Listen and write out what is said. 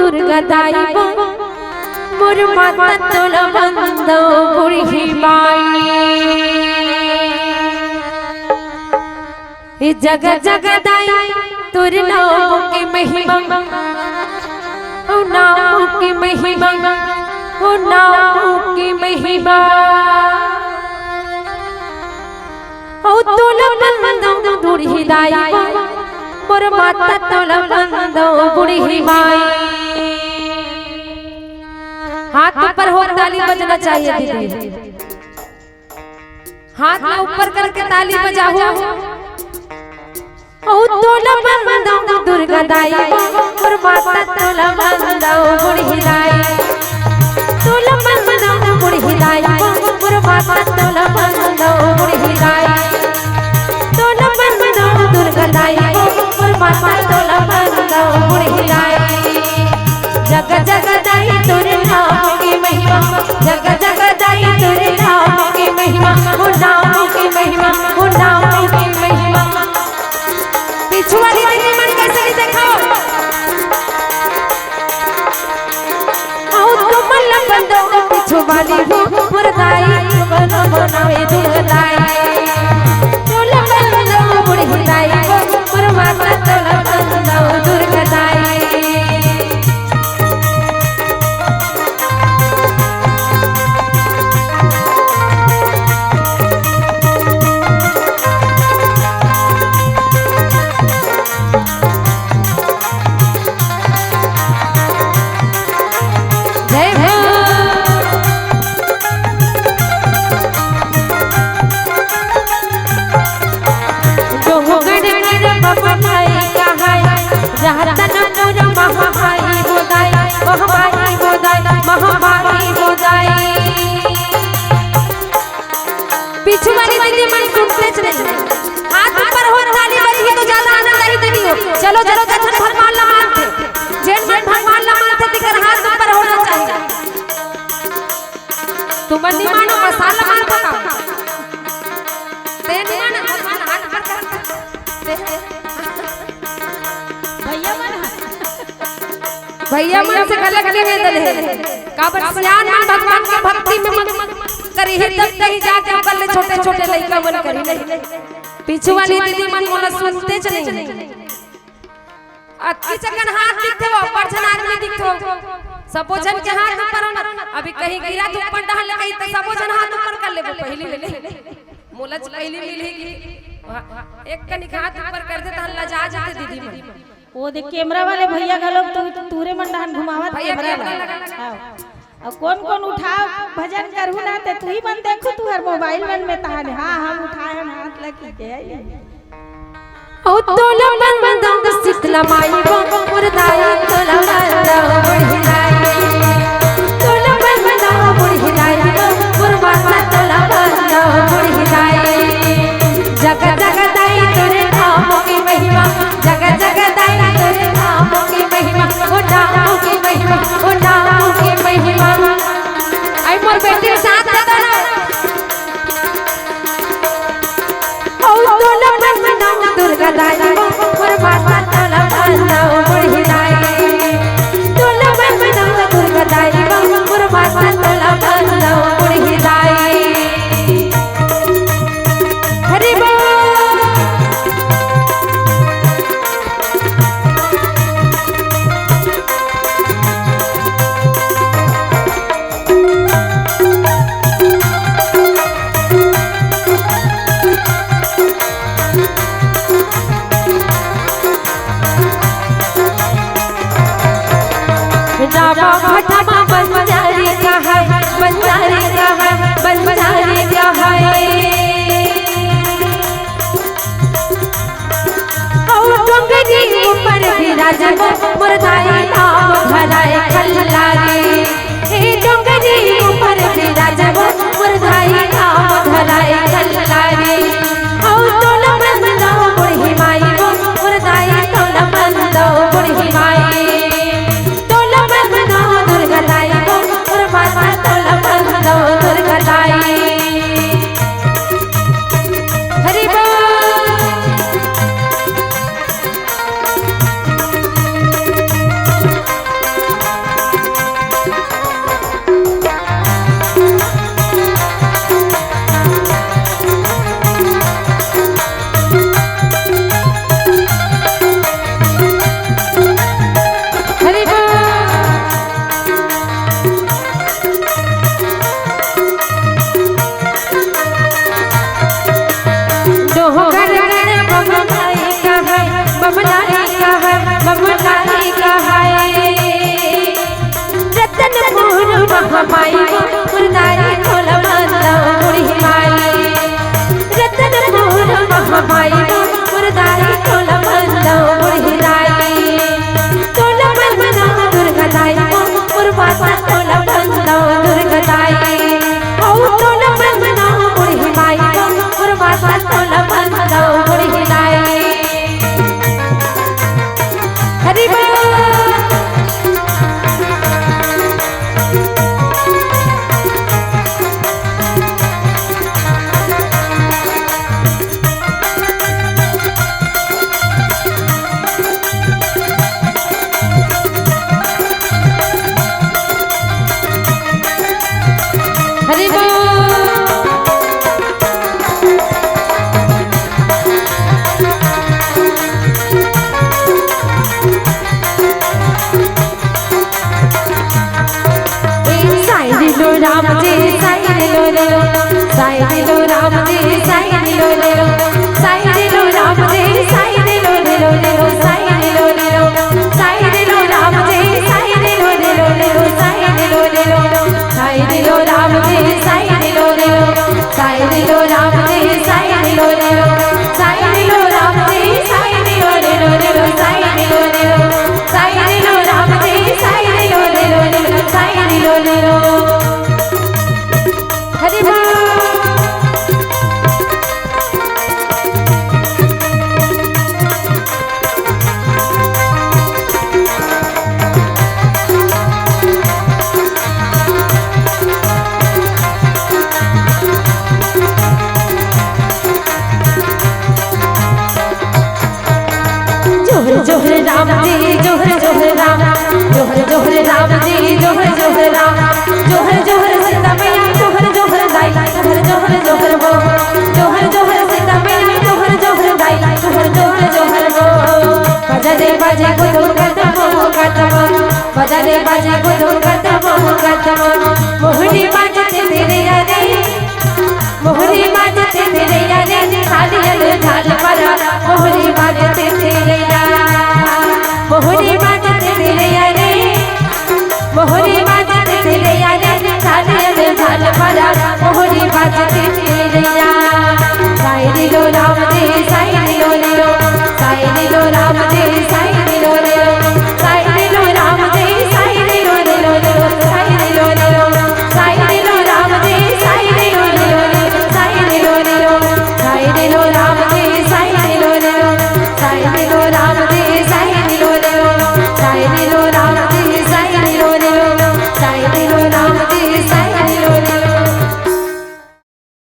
दुर्गा दाई मोर माता तोल बंदो बुढ़ी बाई जग जग दाई तुर नाम की महिमा ओ नाम की महिमा ओ नाम की महिमा ओ तोल बंदो बुढ़ी दाई मोर माता तोल बंदो बुढ़ी बाई। हाथ ऊपर हो ताली बजना चाहिए दीदी, हाथ ऊपर करके ताली बजाओ। ओ तोला बंदो दुर्गा दाई मोर माता तोला बंदो बुढ़ी दाई, तोला बंदो बुढ़ी दाई मोर माता तोला बंदो बुढ़ी दाई, तोला बंदो दुर्गा दाई मोर माता तोला बंदो बुढ़ी दाई। जग जग दाई तोरे नाम की महिमा, जग जग दाई तोरे नाम की महिमा, ओ नाम की महिमा, ओ नाम की महिमा। पीछू वाली दीदी मन कैसे नहीं दिखाओ, आओ तुम लंबंदो पीछू वाली हो मुर्दाई बनो बनावे दुर्गाई, तो लंबंदो बुढ़ी दाई मोर माता तो लंबंदो दुर्गाई। पीछे वाली दीदी मन सुनते चले, हाथ ऊपर हो ताली बजी तो ज्यादा आनंद आई दीदी हो। चलो चलो जैसे भगवान ला मानते, जेन मन भगवान ला मानते दिकर हाथ ऊपर होना चाहिए। तुम नहीं मानो मसाला मान पका, ते नहीं मानो भगवान हाथ ऊपर कर, भैया मन से गलत निवेदन है। काबर सियान मन भगवान के भक्ति में करी है तब तक जाके कर ले छोटे छोटे लइका बन करी नहीं। पीछे वाली दीदी मन मोला सुनते चले, अति जगन हाथ दिखते हो परछन आदमी दिखते हो, सबो जन के हाथ ऊपर होना। अभी कहीं गिरा तो ऊपर डाल ले कहीं तो सबो जन हाथ ऊपर कर ले, पहली ले ले मोला पहली मिलेगी एक कनिक हाथ ऊपर कर दे त लजा जाते दीदी मन। वो देख कैमरा वाले भैया का लोग तो तूरे मंडान घुमावत कैमरा वाला। अब कौन कौन उठाओ भजन करू ना ते तू ही मन देखो तू हर मोबाइल मन में तान। हां हम उठाए हाथ लगी के ओ तोला बंदो शीतला माई वो मुर्दाई तोला बंदो बुढ़ी दाई, तोला बंदो बुढ़ी दाई मोर माता तोला बंदो बुढ़ी दाई। जग जग दाई तोरे नाम की महिमा, जग जग दाई तोरे नाम की महिमा, ओ नाम की महिमा, ओ नाम की महिमा। आई मोर बेटी साथ दे दो ओ तोला बंदो दुर्गा दाई मोर माता तोला बंदो बुढ़ी दाई, तोला बंदो दुर्गा दाई मोर माता तोला बंदो बुढ़ी दाई। हरि बोल। जावा भटमा बंजारी का है, बंजारी का है, बंजारी का है। ओ डोंगरी ऊपर विराजन मुर्दाई नाम भलाए खल्लारी, ए डोंगरी ऊपर विराजन मुर्दाई नाम भलाए खल्लारी। ओ तोला बंदो बुढ़ी माई मुर्दाई तोला बंदो बुढ़ी माई, दुर्गा दाई मोर माता तोला बंदो दुर्गा दाई। हरि बोल। राम जी जोहर जोहर राम जोहर जोहर राम जी जोहर जोहर राम जोहर जोहर सीता मैया जोहर जोहर गाई जोहर जोहर जोहर वो जोहर जोहर सीता मैया जोहर जोहर गाई जोहर जोहर जोहर वो बजरे बाजे गुदुम कदम बजरे बाजे गुदुम कदम मोहनी बाजते मेरे यारे मोहनी बाजते मेरे यारे खाली झाल पर मोहनी बाजते